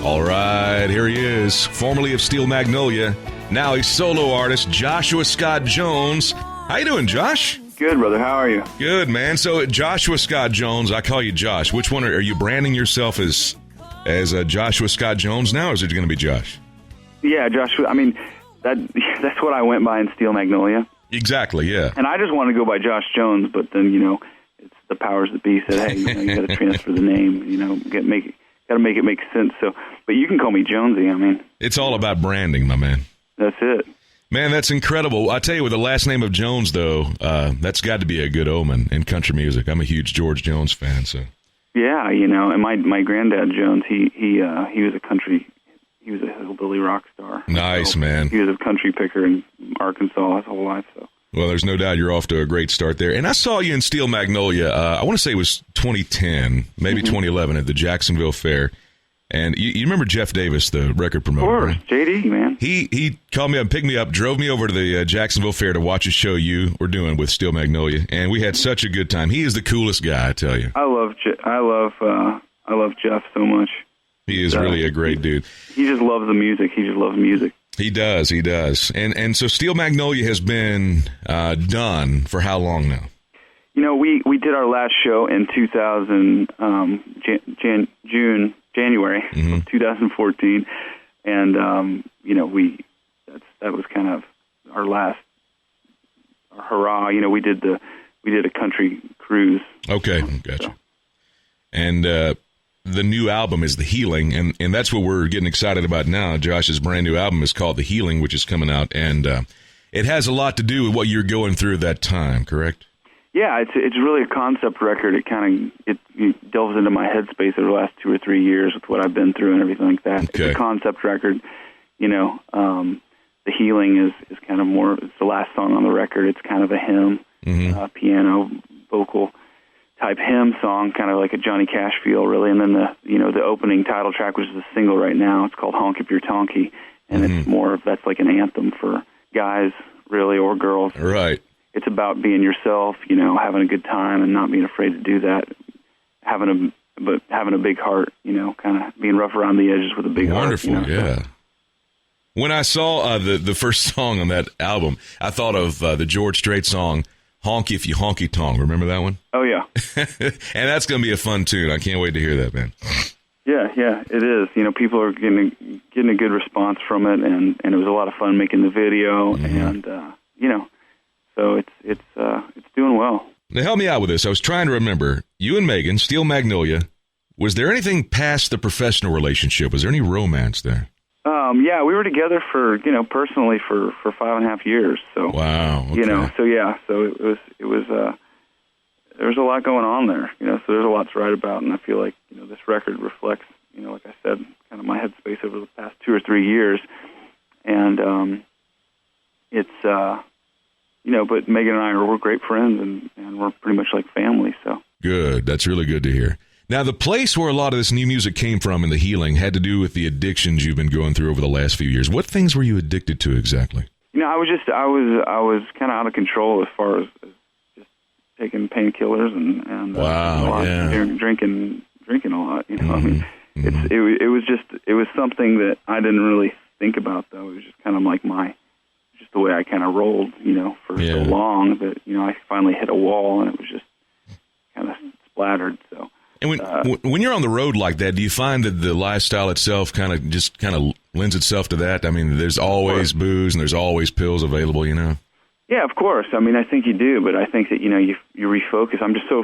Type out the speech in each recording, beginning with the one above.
All right, here he is, formerly of Steel Magnolia. Now he's solo artist Joshua Scott Jones. How you doing, Josh? Good, brother. How are you? Good, man. So Joshua Scott Jones, I call you Josh. Which one are you branding yourself as Joshua Scott Jones now, or is it going to be Josh? Yeah, Joshua. I mean, that's what I went by in Steel Magnolia. Exactly, yeah. And I just wanted to go by Josh Jones, but then, it's the powers that be said, hey, you got to transfer the name, got to make it make sense. So, but you can call me Jonesy. I mean, it's all about branding, my man. That's it. Man, that's incredible. I tell you, with the last name of Jones, though, that's got to be a good omen in country music. I'm a huge George Jones fan, so. Yeah, and my granddad Jones, he was a hillbilly rock star. Nice, so man. He was a country picker in Arkansas his whole life. So. Well, there's no doubt you're off to a great start there. And I saw you in Steel Magnolia. I want to say it was 2010, maybe 2011 at the Jacksonville Fair. And you remember Jeff Davis, the record promoter? Of course, right? JD, man. He called me up, picked me up, drove me over to the Jacksonville Fair to watch a show you were doing with Steel Magnolia, and we had such a good time. He is the coolest guy, I tell you. I love Jeff so much. He is really a great dude. He just loves the music. He just loves music. He does. And so Steel Magnolia has been done for how long now? We did our last show in January of 2014, and that was kind of our last hurrah. We did a country cruise. Okay, gotcha. So. And the new album is The Healing, and that's what we're getting excited about now. Josh's brand new album is called The Healing, which is coming out, and it has a lot to do with what you're going through at that time, correct? Yeah, it's really a concept record. It delves into my headspace over the last 2 or 3 years with what I've been through and everything like that. Okay. It's a concept record. The Healing is kind of more. It's the last song on the record. It's kind of a hymn, piano, vocal type hymn song, kind of like a Johnny Cash feel, really. And then the opening title track, which is a single right now, it's called "Honk If You're Tonky," and it's more of that's like an anthem for guys, really, or girls. Right. It's about being yourself, having a good time and not being afraid to do that. Having a big heart, kind of being rough around the edges with a big Wonderful, heart. Wonderful, yeah. So. When I saw the first song on that album, I thought of the George Strait song, "Honk If You Honky Tonk." Remember that one? Oh, yeah. And that's going to be a fun tune. I can't wait to hear that, man. Yeah, it is. People are getting a good response from it, and it was a lot of fun making the video, and so it's doing well. Now help me out with this. I was trying to remember. You and Megan, Steel Magnolia. Was there anything past the professional relationship? Was there any romance there? Yeah, we were together for personally for 5.5 years. So wow. Okay. So it was there was a lot going on there. So there's a lot to write about, and I feel like this record reflects like I said, kind of my headspace over the past 2 or 3 years, and it's. But Megan and I we're great friends, and we're pretty much like family. So good. That's really good to hear. Now, the place where a lot of this new music came from in The Healing had to do with the addictions you've been going through over the last few years. What things were you addicted to exactly? I was kind of out of control as far as just taking painkillers and wow, drinking a lot. I mean, it was something that I didn't really think about though. It was just kind of like just the way I kind of rolled, for so long that, I finally hit a wall and it was just kind of splattered. So, and when you're on the road like that, do you find that the lifestyle itself kind of lends itself to that? I mean, there's always booze and there's always pills available, Yeah, of course. I mean, I think you do, but I think that, you refocus. I'm just so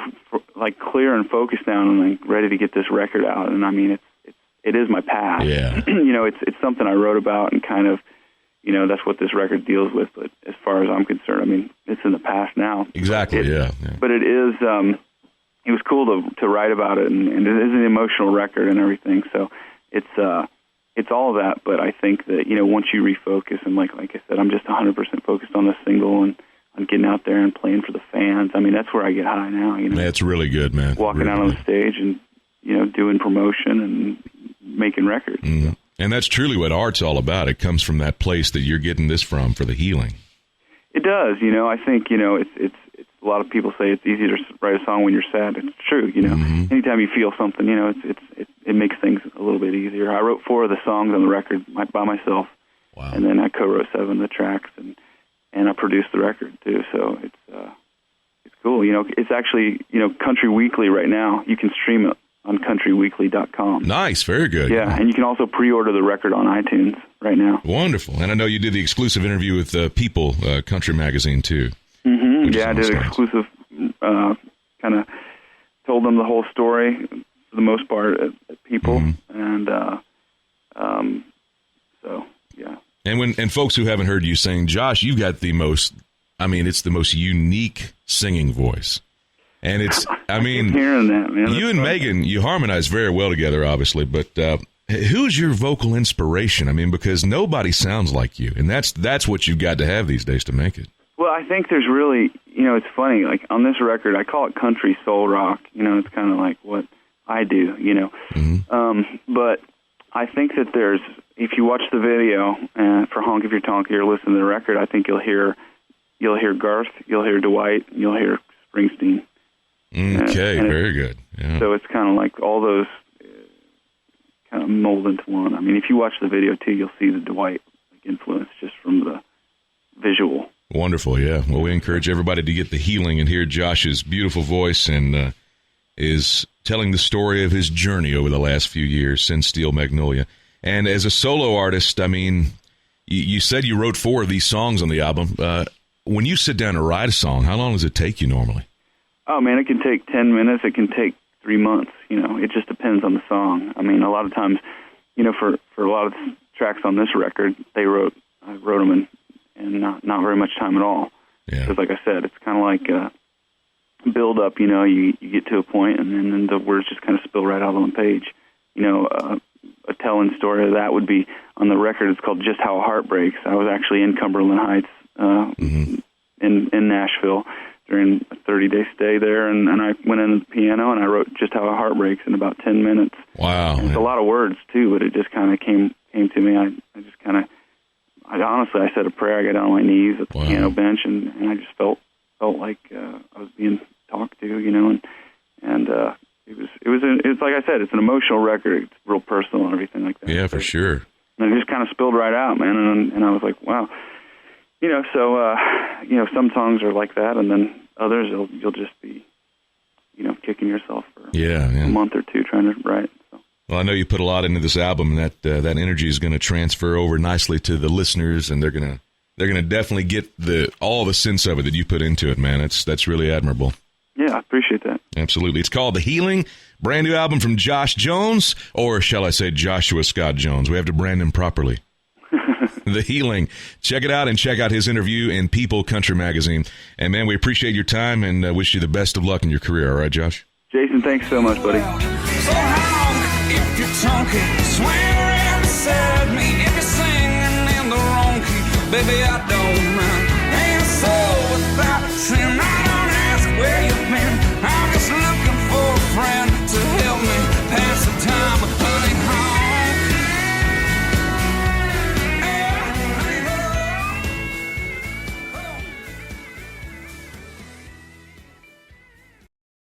clear and focused now and ready to get this record out. And I mean, it is my past. Yeah. It's something I wrote about and kind of, that's what this record deals with. But as far as I'm concerned, I mean, it's in the past now. Exactly. Yeah. But it is, it was cool to write about it, and it is an emotional record and everything. So it's all of that. But I think that once you refocus, and like I said, I'm just 100% focused on this single and on getting out there and playing for the fans. I mean, that's where I get high now. That's really good, man. Walking really out on the stage and doing promotion and making records. Mm-hmm. So. And that's truly what art's all about. It comes from that place that you're getting this from for The Healing. It does. I think it's a lot of people say it's easy to write a song when you're sad. It's true. Anytime you feel something, it makes things a little bit easier. I wrote 4 of the songs on the record by myself, Wow. and then I co-wrote 7 of the tracks, and I produced the record too. So it's cool. It's actually Country Weekly right now. You can stream it on countryweekly.com. Nice, very good. Yeah, and you can also pre-order the record on iTunes right now. Wonderful. And I know you did the exclusive interview with People Country Magazine too. Mm-hmm. Yeah, I did an exclusive. Kind of told them the whole story for the most part at People, and so yeah. And folks who haven't heard you sing, Josh, you've got the most. I mean, it's the most unique singing voice. And it's, I mean, hearing that, man. You and Megan, you harmonize very well together, obviously, but who's your vocal inspiration? I mean, because nobody sounds like you, and that's what you've got to have these days to make it. Well, I think there's really, it's funny, like on this record, I call it country soul rock. It's kind of like what I do, but I think that if you watch the video for Honk If You're Tonky or listen to the record, I think you'll hear Garth, you'll hear Dwight, you'll hear Springsteen. Okay, very good. Yeah. So it's kind of like all those kind of mold into one. I mean, if you watch the video too, you'll see the Dwight influence just from the visual. Wonderful, yeah. Well, we encourage everybody to get the healing and hear Josh's beautiful voice, and is telling the story of his journey over the last few years since Steel Magnolia. And as a solo artist, I mean, you said you wrote 4 of these songs on the album. When you sit down to write a song, how long does it take you normally? Oh, man, it can take 10 minutes. It can take 3 months. It just depends on the song. I mean, a lot of times, for a lot of tracks on this record, I wrote them in not very much time at all. Yeah. Because, like I said, it's kind of like a build-up. You get to a point, and then the words just kind of spill right out on the page. A telling story of that would be on the record. It's called Just How a Heart Breaks. I was actually in Cumberland Heights in Nashville during a 30-day stay there, and I went in the piano and I wrote Just How a Heart Breaks in about 10 minutes. Wow. And it's a lot of words, too, but it just kind of came to me. I honestly said a prayer. I got down on my knees at the piano bench, and I just felt like I was being talked to, and it's like I said, it's an emotional record. It's real personal and everything like that. Yeah, for sure. And it just kind of spilled right out, man, and I was like, wow. Some songs are like that, and then others you'll just be, kicking yourself for a month or two trying to write. So. Well, I know you put a lot into this album, and that energy is going to transfer over nicely to the listeners, and they're gonna definitely get all the sense of it that you put into it, man. That's really admirable. Yeah, I appreciate that. Absolutely. It's called The Healing, brand new album from Josh Jones, or shall I say Joshua Scott Jones? We have to brand him properly. The Healing. Check it out, and check out his interview in People Country Magazine. And, man, we appreciate your time and wish you the best of luck in your career. All right, Josh? Jason, thanks so much, buddy. So how if you're talking, swearing beside me, if you're singing in the wrong key, baby, I